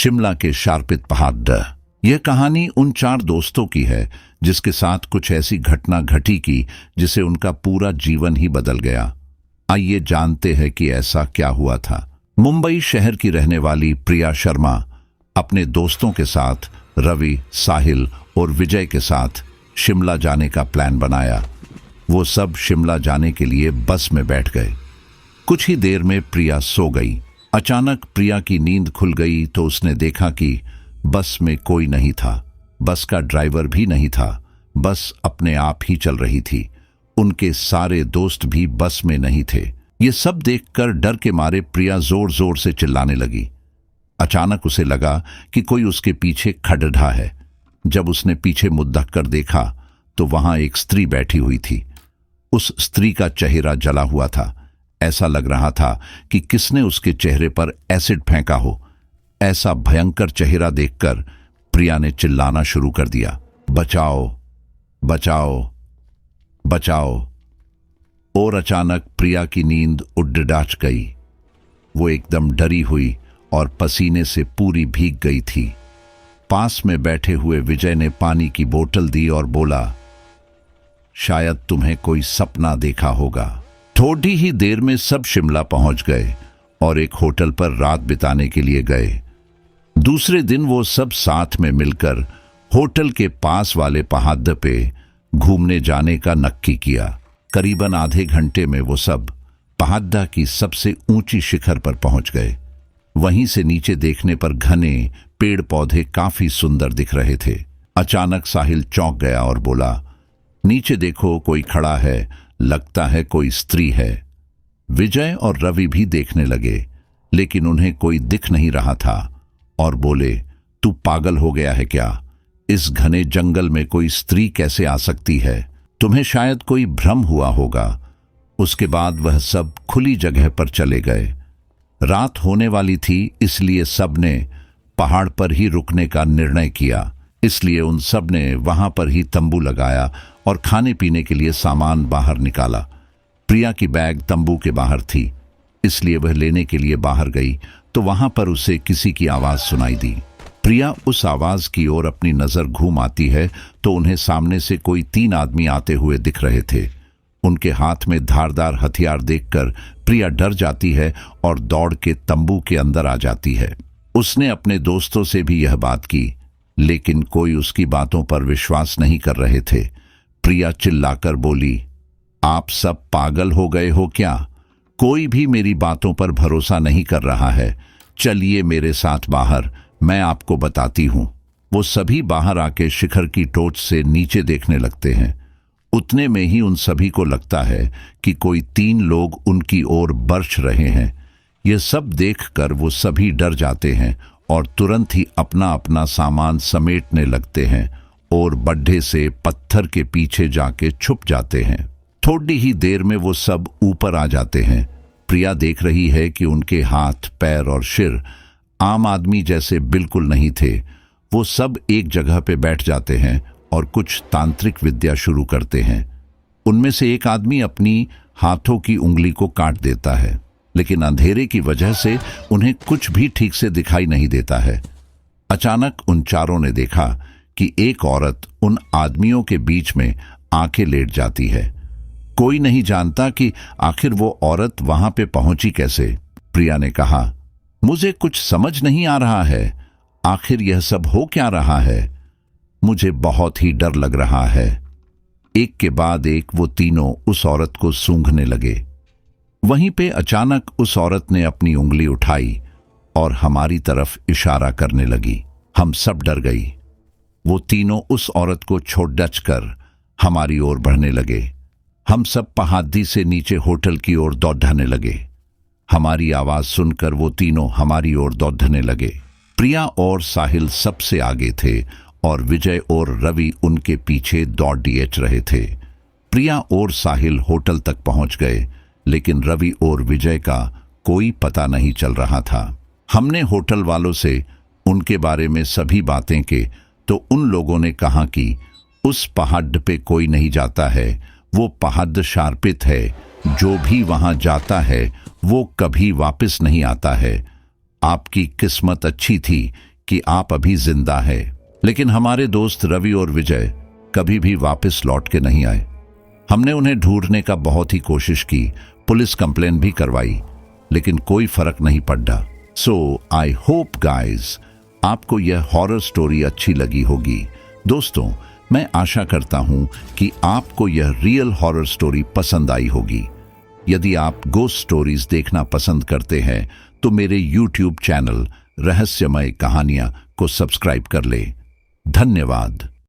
शिमला के शार्पित पहाड़। यह कहानी उन 4 दोस्तों की है जिसके साथ कुछ ऐसी घटना घटी की जिसे उनका पूरा जीवन ही बदल गया। आइए जानते हैं कि ऐसा क्या हुआ था। मुंबई शहर की रहने वाली प्रिया शर्मा अपने दोस्तों के साथ रवि, साहिल और विजय के साथ शिमला जाने का प्लान बनाया। वो सब शिमला जाने के लिए बस में बैठ गए। कुछ ही देर में प्रिया सो गई। अचानक प्रिया की नींद खुल गई तो उसने देखा कि बस में कोई नहीं था। बस का ड्राइवर भी नहीं था। बस अपने आप ही चल रही थी। उनके सारे दोस्त भी बस में नहीं थे। ये सब देखकर डर के मारे प्रिया जोर जोर से चिल्लाने लगी। अचानक उसे लगा कि कोई उसके पीछे खड़ढ़ा है। जब उसने पीछे मुड़ कर देखा तो वहां एक स्त्री बैठी हुई थी। उस स्त्री का चेहरा जला हुआ था। ऐसा लग रहा था कि किसने उसके चेहरे पर एसिड फेंका हो। ऐसा भयंकर चेहरा देखकर प्रिया ने चिल्लाना शुरू कर दिया, बचाओ, बचाओ, बचाओ। और अचानक प्रिया की नींद उड़ाच गई। वो एकदम डरी हुई और पसीने से पूरी भीग गई थी। पास में बैठे हुए विजय ने पानी की बोतल दी और बोला, शायद तुम्हें कोई सपना देखा होगा। थोड़ी ही देर में सब शिमला पहुंच गए और एक होटल पर रात बिताने के लिए गए। दूसरे दिन वो सब साथ में मिलकर होटल के पास वाले पहाड़ पे घूमने जाने का नक्की किया। करीबन आधे घंटे में वो सब पहाड़ की सबसे ऊंची शिखर पर पहुंच गए। वहीं से नीचे देखने पर घने पेड़ पौधे काफी सुंदर दिख रहे थे। अचानक साहिल चौंक गया और बोला, नीचे देखो, कोई खड़ा है, लगता है कोई स्त्री है। विजय और रवि भी देखने लगे लेकिन उन्हें कोई दिख नहीं रहा था और बोले, तू पागल हो गया है क्या? इस घने जंगल में कोई स्त्री कैसे आ सकती है? तुम्हें शायद कोई भ्रम हुआ होगा। उसके बाद वह सब खुली जगह पर चले गए। रात होने वाली थी इसलिए सब ने पहाड़ पर ही रुकने का निर्णय किया। इसलिए उन सब ने वहां पर ही तंबू लगाया और खाने पीने के लिए सामान बाहर निकाला। प्रिया की बैग तंबू के बाहर थी इसलिए वह लेने के लिए बाहर गई तो वहां पर उसे किसी की आवाज सुनाई दी। प्रिया उस आवाज की ओर अपनी नजर घूम आती है तो उन्हें सामने से कोई 3 आदमी आते हुए दिख रहे थे। उनके हाथ में धारदार हथियार देखकर प्रिया डर जाती है और दौड़ के तंबू के अंदर आ जाती है। उसने अपने दोस्तों से भी यह बात की लेकिन कोई उसकी बातों पर विश्वास नहीं कर रहे थे। प्रिया चिल्लाकर बोली, आप सब पागल हो गए हो क्या? कोई भी मेरी बातों पर भरोसा नहीं कर रहा है। चलिए मेरे साथ बाहर, मैं आपको बताती हूं। वो सभी बाहर आके शिखर की टोच से नीचे देखने लगते हैं। उतने में ही उन सभी को लगता है कि कोई 3 लोग उनकी ओर बरछ रहे हैं। यह सब देखकर वो सभी डर जाते हैं और तुरंत ही अपना अपना सामान समेटने लगते हैं और बड्ढे से पत्थर के पीछे जाके छुप जाते हैं। थोड़ी ही देर में वो सब ऊपर आ जाते हैं। प्रिया देख रही है कि उनके हाथ, पैर और सिर आम आदमी जैसे बिल्कुल नहीं थे। वो सब एक जगह पे बैठ जाते हैं और कुछ तांत्रिक विद्या शुरू करते हैं। उनमें से एक आदमी अपनी हाथों की उंगली को काट देता है लेकिन अंधेरे की वजह से उन्हें कुछ भी ठीक से दिखाई नहीं देता है। अचानक उन चारों ने देखा कि एक औरत उन आदमियों के बीच में आंखें लेट जाती है। कोई नहीं जानता कि आखिर वो औरत वहां पे पहुंची कैसे। प्रिया ने कहा, मुझे कुछ समझ नहीं आ रहा है। आखिर यह सब हो क्या रहा है? मुझे बहुत ही डर लग रहा है। एक के बाद एक वो तीनों उस औरत को सूंघने लगे। वहीं पे अचानक उस औरत ने अपनी उंगली उठाई और हमारी तरफ इशारा करने लगी। हम सब डर गई। वो तीनों उस औरत को छोड़ कर हमारी ओर बढ़ने लगे। हम सब पहाड़ी से नीचे होटल की ओर दौड़ने लगे। हमारी आवाज सुनकर वो तीनों हमारी ओर दौड़ने लगे। प्रिया और साहिल सबसे आगे थे और विजय और रवि उनके पीछे दौड़ रहे थे। प्रिया और साहिल होटल तक पहुंच गए लेकिन रवि और विजय का कोई पता नहीं चल रहा था। हमने होटल वालों से उनके बारे में सभी बातें की तो उन लोगों ने कहा कि उस पहाड़ पे कोई नहीं जाता है। वो पहाड़ शार्पित है। जो भी वहां जाता है वो कभी वापस नहीं आता है। आपकी किस्मत अच्छी थी कि आप अभी जिंदा है। लेकिन हमारे दोस्त रवि और विजय कभी भी वापस लौट के नहीं आए। हमने उन्हें ढूंढने का बहुत ही कोशिश की, पुलिस कंप्लेन भी करवाई, लेकिन कोई फर्क नहीं पड़ा। सो आई होप गाइज आपको यह हॉरर स्टोरी अच्छी लगी होगी। दोस्तों, मैं आशा करता हूं कि आपको यह रियल हॉरर स्टोरी पसंद आई होगी। यदि आप गोस्ट स्टोरीज देखना पसंद करते हैं तो मेरे YouTube चैनल रहस्यमय कहानियां को सब्सक्राइब कर ले। धन्यवाद।